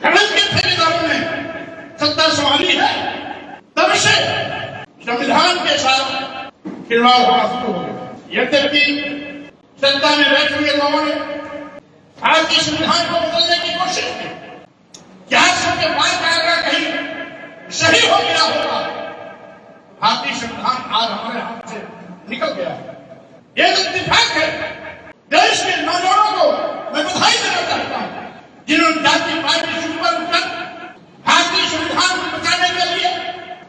धड़क के ठेकेदारों ने सत्ता संभाली है, तब से संविधान के साथ खिलवाड़ होना शुरू हो गया। यद्यपि सत्ता में बैठे हुए लोगों ने भारतीय संविधान को बदलने की कोशिश की, क्या सबके पास आएगा कहीं सही हो गया होगा। भारतीय संविधान आज हमारे हाथ से निकल गया है। यह इत्तेफाक है। देश के नौजवानों को मैं बधाई देना चाहता हूं, जिन्होंने जाति पार्टी से ऊपर उठकर भारतीय संविधान को बचाने के लिए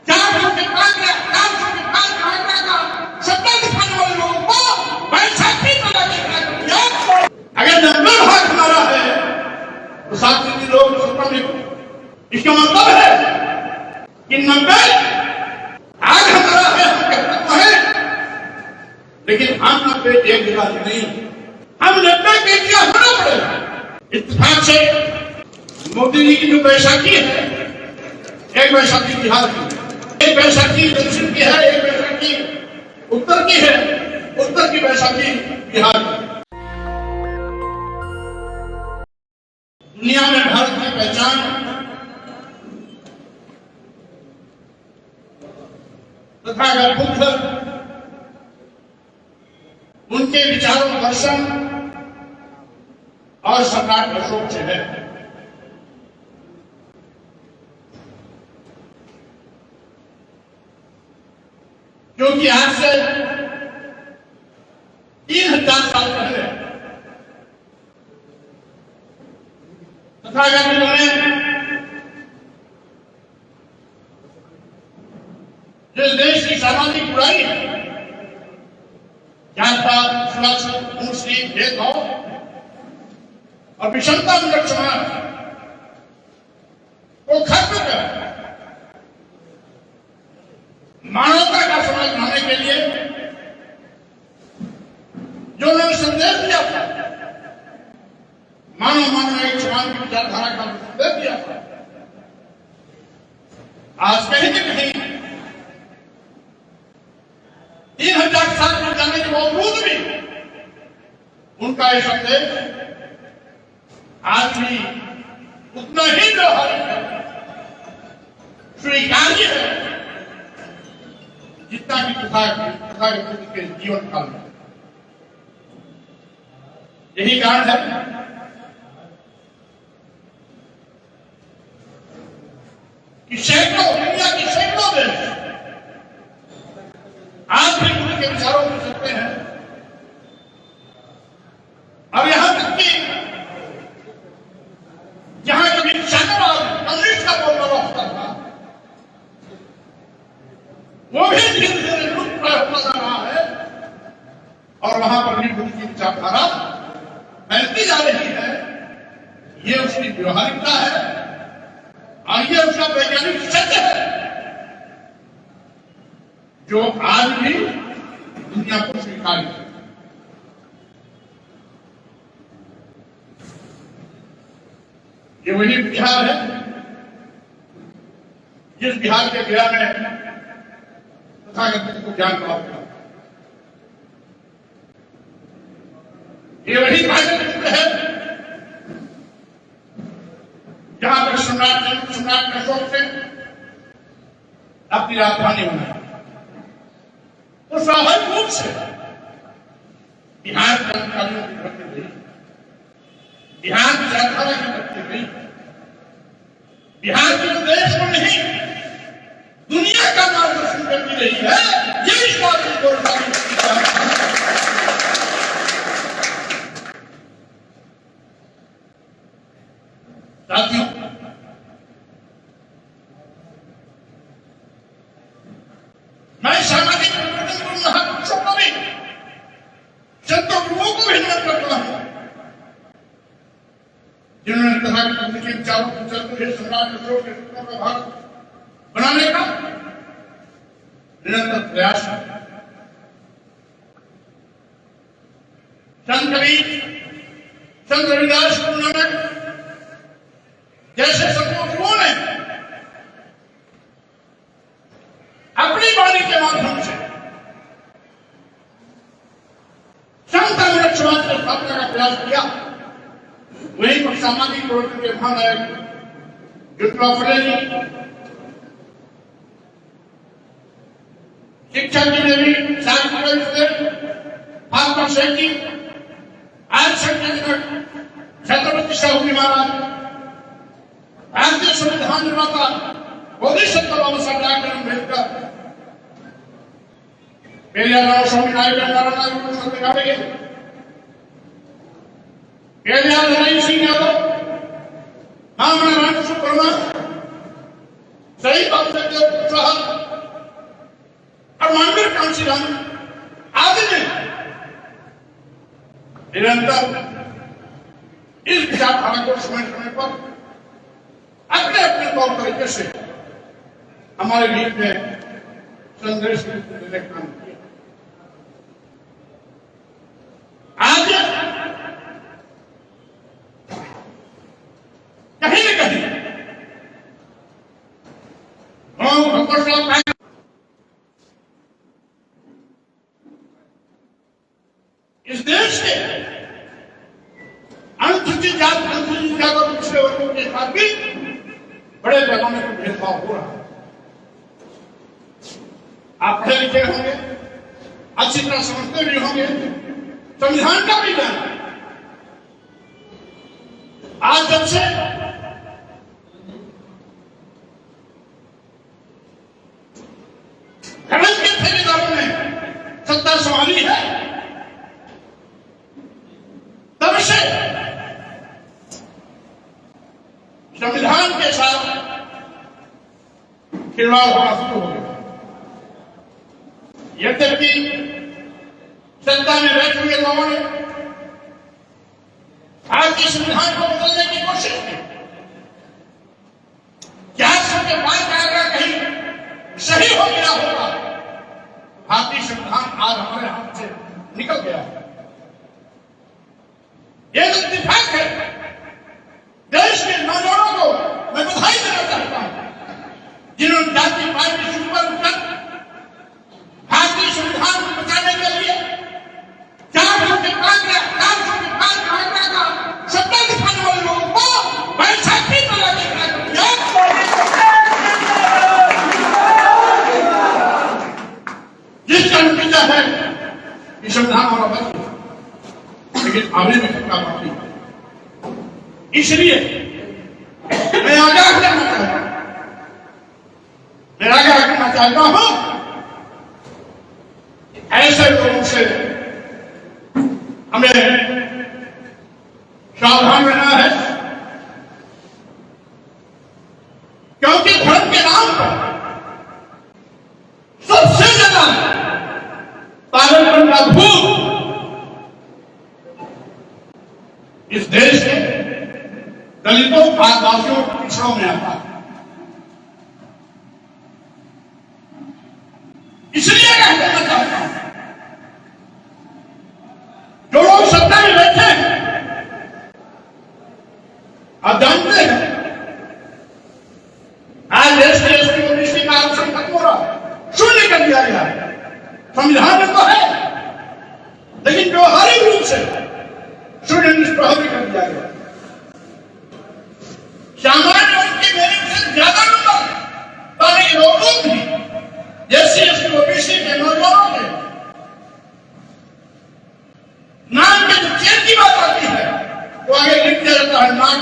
400 के 5 आंकड़ा का सपना दिखाने वाले लोगों को बैसाखी पैदा किया। अगर 90 भाग हमारा है तो 7 लोग सपना देखो, इसका मतलब है कि 90 आज हमारा है, हम कहते तो है, लेकिन हम 90 एक जगह नहीं, हम 90 के क्या होना पड़ेगा। इत्तेफाक से मोदी जी की जो बैसाखी है, एक बैसाखी बिहार की, एक बैसाखी दक्षिण की है, एक बैसाखी उत्तर की है, उत्तर की बैसाखी बिहार की। दुनिया में भारत की पहचान तथागत बुद्ध, उनके विचारों दर्शन और सम्राट अशोक से है। क्योंकि आज से 3000 साल पहले तथागत ने जिस देश की सामाजिक बुराई है, जात पात, छुआछूत, मुस्लिम भेदभाव और विषमता में समाज को खत्म कर मानवता का समाज बनाने के लिए जो उन्होंने संदेश दिया था, मानव मानव एक समान की विचारधारा का संदेश दिया था, आज कहीं न कहीं 3000 साल में जाने के बावजूद भी उनका यह संदेश आज भी उतना ही व्यवहारिक है, स्वीकार्य है, जितना कि तथागत के जीवन काल में। यही कारण है कि सैकड़ों, दुनिया के सैकड़ों देश आज भी गुरु के विचारों में चलते हैं। और यहां तक कि जहां कभी शनिवार कम्युनिस्ट का बोलबाला होता था, वो भी धीरे धीरे लुप्त होता जा रहा है और वहां पर भी गुरु की विचारधारा फैलती जा रही है। ये उसकी व्यवहारिकता है और ये उसका वैज्ञानिक सत्य है, जो आज भी दुनिया को स्वीकार है। ये वही बिहार है जिस बिहार के गया में तथागत को ज्ञान प्राप्त हुआ। ये वही पाटलिपुत्र है जहां पर सम्राट अशोक से अपनी राजधानी बनाई। तो स्वाभाविक रूप से बिहार कर्मचारियों की बढ़ती गई, बिहार की विचारधारा की बढ़ती गई, बिहार के देश को नहीं दुनिया का मार्गदर्शन करती रही है। ये इस बात की साथियों, मैं सामाजिक परिवर्तन को महापुरुषों को भी, संतों गुरुओं को भी नमन करता हूं, जिन्होंने तथागत के विचारों को चलते हुए सम्राट अशोक के सपनों का भारत बनाने का निरंतर प्रयास है। संत कबीर, संत रविदास, गुरु नानक जैसे संतों गुरुओं ने अपनी वाणी के माध्यम से संत समाज की स्थापना का प्रयास किया। वहीं पर सामाजिक परिवर्तन के महानायक विप्लव फुले शिक्षक जी ने भी महात्मा शेख जी, आज छत्रपति शिवाजी महाराज, भारतीय संविधान निर्माता बोधिसत्व बाबा साहब डॉक्टर अम्बेडकर, पेरियार स्वामी नारायण पेरियार नारायण सिंह यादव, नारायण सुब्रमा, शहीद अम्बेडकर साहब और मानवीय काउंसिल आदि ने निरंतर इस विचारधारा को समय समय पर अपने अपने तौर तरीके से हमारे बीच में संदेश देने का काम किया। आज कहीं न कहीं इस देश के अनुसूचित जाति और पिछड़े वर्गों के साथ भी बड़े पैमाने पर भेदभाव हो रहा है। आप पढ़े लिखे होंगे, अच्छी तरह समझते भी होंगे, संविधान का भी ज्ञान। आज जब से गलत के ठेकेदारों ने सत्ता संभाली है, तब से संविधान के साथ खिलवाड़ होना शुरू हो गया। यद्यपि सत्ता में बैठे हुए लोगों ने भारतीय संविधान को बदलने की कोशिश की। क्या सबके पास अगर कहीं सही हो गया होगा, भारतीय संविधान आज हमारे हाथ से निकल गया है। यह तो इत्तेफाक है। देश के नौजवानों को मैं बधाई देना चाहता हूं, जिन्होंने जाति पार्टी शुरू पर उठकर भारतीय संविधान को बचाने के लिए 400 के 5 का सत्ता दिखाने वाले लोगों को बैसाखी मेला देखना जिसका नतीजा है कि संविधान हमारा बच गया, लेकिन आगे में खतरा बाकी है। इसलिए मैं आगाह करना चाहता हूं, ऐसे लोगों से हमें सावधान रहना है, क्योंकि धर्म के नाम पर सबसे ज्यादा पागलपन का भूत इस देश के दलितों, आदिवासियों, पिछड़ों में आता है। इसलिए कहना चाहता हूं, जो लोग सत्ता में बैठे हैं, आप जानते हैं आज देश के एसटी का आरक्षण खत्म हो रहा है, शून्य कर दिया गया है। संविधान में तो है, लेकिन व्यवहारिक रूप से शून्य निष्प्रभावी कर दिया गया। सामान्य वर्ग के मेरिट से ज्यादा नंबर पाने के बावजूद भी एससी ओबीसी के नौजवानों के नाम के जो चेन की बात आती है, वो आगे लिख दिया जाता है नॉट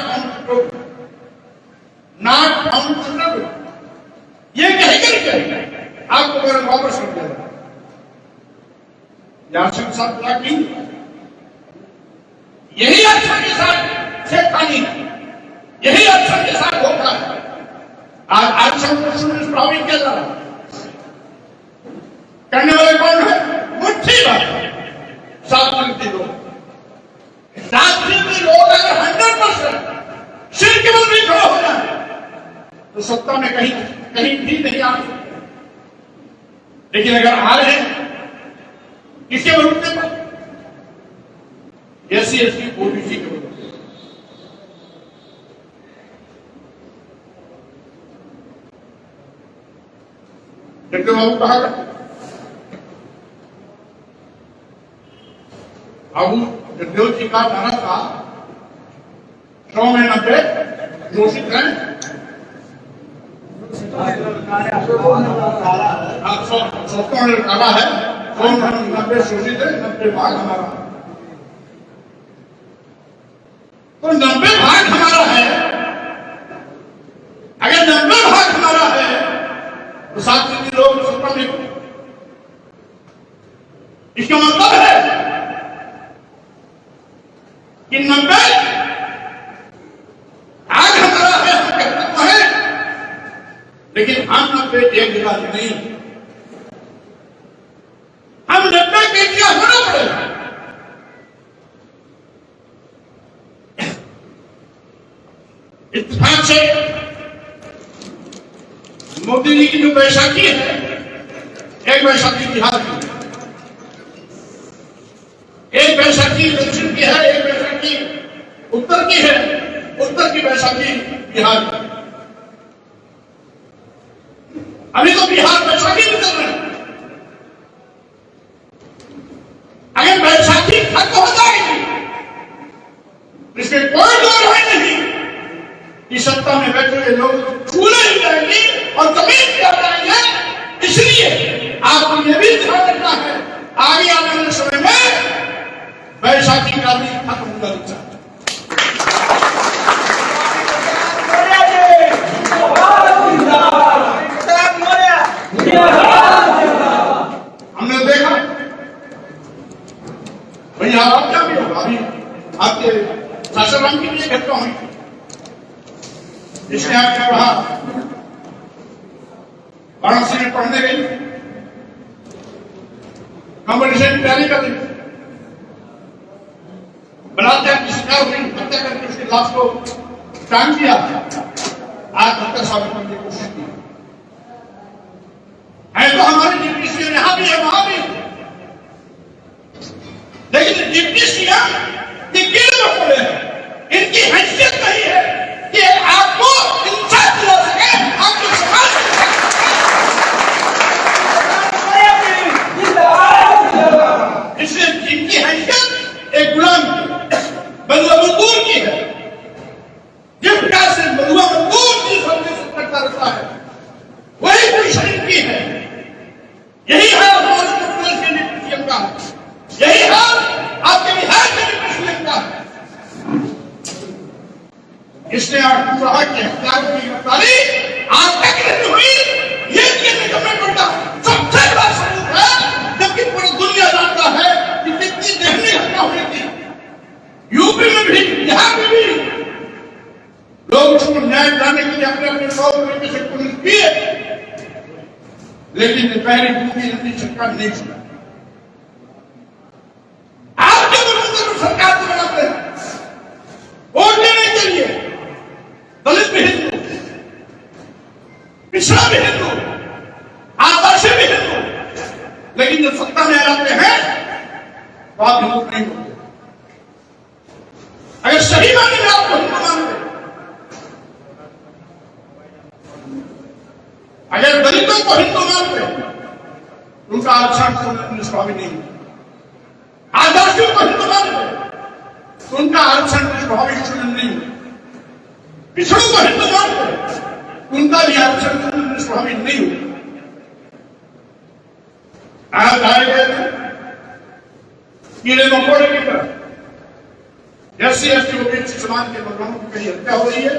फाउंड सुटेबल। ये कहेंगे आपको मेरा वापस कर दिया जाता है। साथ ब्लैक नहीं, यही अक्षर के साथ छेड़खानी है, यही अक्षर के साथ धोखा है। आज आरक्षण को शून्य प्रभावित किया जा रहा है। करने वाले कौन है? मुट्ठी भर 7 लोग अगर 100% सिर के बल भी खड़ा हो जाए तो सत्ता में कहीं भी नहीं आ सकते। लेकिन अगर आ रहे हैं किसके बल उठने पर? एससी एसटी ओबीसी के बल। जगदेव बाबू कहा बाबू जगदेव जी का नारा था 100 में 90 घोषित है, काला है, 90 शोषित है, 90 भाग हमारा। तो 90 भाग हमारा है। अगर 90 भाग हमारा है तो 7 लोग सत्ता में, इसका मतलब है कि 90 भाग हमारा है, हम कहते तो है, लेकिन हम 90 एक जगह नहीं, हम 90 के क्या होना पड़ेगा। इत्तेफाक से मोदी जी की जो बैसाखी है, एक बैसाखी बिहार की, एक बैसाखी दक्षिण की है, एक बैसाखी उत्तर की है, उत्तर की बैसाखी बिहार की। अभी तो बिहार बैसाखी भी चल रहा है। अगर बैसाखी खत्म हो जाएगी, इसमें कोई दो राय नहीं कि सत्ता में बैठे हुए लोग छूले ही जाएंगे और जमीन पे आ जाएंगे। इसलिए आपको यह भी ध्यान रखना है, आगे आने वाले समय में बैसाखी का भी खत्म हो जाना। हमने देखा भैया, आप क्या भी होगा, अभी आपके सासाराम की भी घटना हुई, इसने आपने कहा वाराणसी में पढ़ने गई, कॉम्पिटिशन की तैयारी कर रही, बलात्कार की शिकार हुई, हत्या करके उसकी लाश को टांग दिया, आत्महत्या साबित करने की कोशिश की है। तो हमारे डिप्टी सीएम यहां भी है, वहां भी, लेकिन डिप्टी सीएम के कीड़े मकोड़े हैं, इनकी हैसियत नहीं है कि आपको इंसाफ दिला सके, आपको समाज इसलिए जिनकी हैसियत एक गुलाम की, बलुआ मजदूर की है, जिस प्रकार से बलुआ मजदूर की सर्विस करता रहता है, वही पोजीशन की है। यही हाल हमारे उत्तर प्रदेश के डिप्टी सीएम का है, यही हाल आपके बिहार के डिप्टी सीएम का है। इसने कहा कि हत्यारों की गिरफ्तारी आज तक नहीं हुई, ये कहने का मैं बड़ा सबसे बड़ा सबूत है, जबकि पूरी दुनिया जानता है कि कितनी गहरी हत्या हुई थी। यूपी में भी, बिहार में भी लोग उसको न्याय दिलाने के लिए अपने अपने तरीके से कोशिश किए, लेकिन पहली दूसरी नदी सरकार नहीं सुना। आपके विरुद्ध सरकार को बनाते हैं वोट देने के लिए, दलित भी हिंदू, पिछड़ा भी हिंदू, आदिवासी भी हिंदू, लेकिन जब सत्ता में आते हैं तो आप हिंदू नहीं होते। अगर सही माने में आपको हिंदू मानते, अगर दलितों को हिंदू मानते, उनका आरक्षण निष्प्रभावी नहीं होता। आदिवासियों को हिंदू मानते, तो उनका आरक्षण निष्प्रभावी नहीं होता। पिछड़ों को हिंदू मानते, उनका भी आरक्षण निष्प्रभावी नहीं होता। आज आए गए कीड़े मकोड़े की तरह एससी एसटी ओबीसी समाज के लोगों की कहीं हत्या हो रही है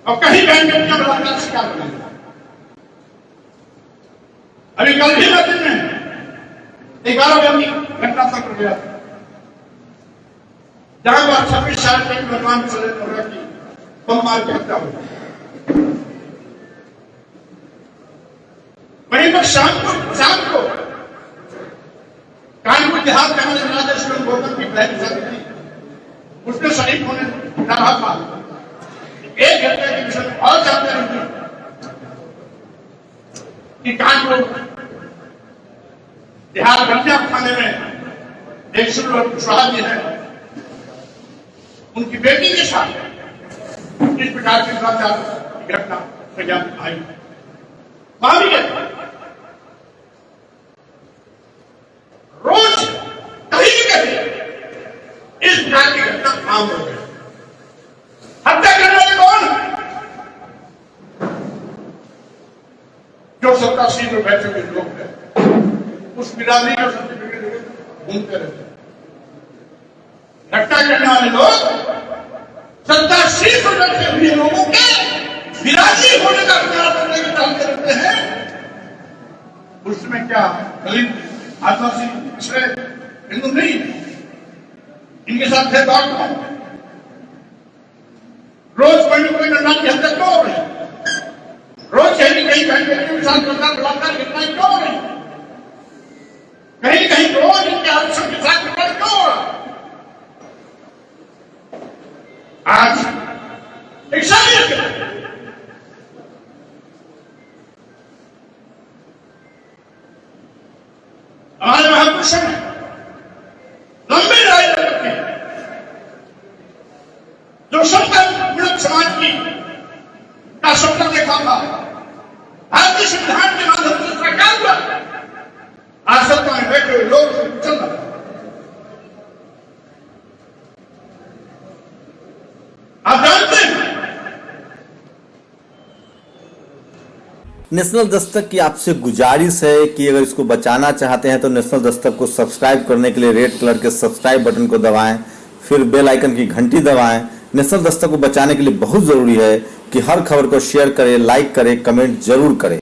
और कहीं बहन बेटियां बलात्कार का शिकार हो रही है। अभी कल भी दिन में 11 बजे घटना तक गया, जहां पर 26 साल के भगवान की बम मार के हत्या हो। वहीं पर शाम को कानपुर देहात में हमारे राजेश्वर गौतम की पहली शादी थी, उसमें शरीक होने जा रहा था। एक घंटे के विषय में और जानकारी दी कि कानपुर देहात बलिया थाने में एक कुशवाहा जी है, उनकी बेटी के साथ इस प्रकार की घटना संज्ञान आई। वहां भी गए, रोज कहीं भी कहीं इस प्रकार की घटना आम हो गई। हत्या करने वाले कौन? सत्तासी में बैठे हुए लोग हैं, उस बिरादरी का सर्टिफिकेट घूमते रहते हैं। रट्टा करने वाले लोग सत्तासी में बैठे हुए लोगों के बिरादरी होने का प्रचार करने के चलते रहते हैं। उसमें क्या दलित आदिवासी पिछड़े हिंदू नहीं, इनके साथ भेदभाव क्यों? रोज कोई न कोई नन्ना की हत्या क्यों हो रही? रोज कहीं कहीं बेटियों के साथ बलात्कार घटनाएं क्यों हो रही? कहीं कहीं रोज इनके आरक्षण के साथ विवाद क्यों हो रहा? आज एक शादी हमारे महापुरुषों ने लंबी राय रखी, जो संत समाज की का सपना देखा था, भारतीय संविधान के माध्यम से साकार हुआ। आज सत्ता में बैठे हुए लोग चल रहे हैं। आप जानते हैं नेशनल दस्तक की आपसे गुजारिश है कि अगर इसको बचाना चाहते हैं तो नेशनल दस्तक को सब्सक्राइब करने के लिए रेड कलर के सब्सक्राइब बटन को दबाएं, फिर बेल आइकन की घंटी दबाएं। नेशनल दस्तक को बचाने के लिए बहुत जरूरी है कि हर खबर को शेयर करें, लाइक करें, कमेंट जरूर करें।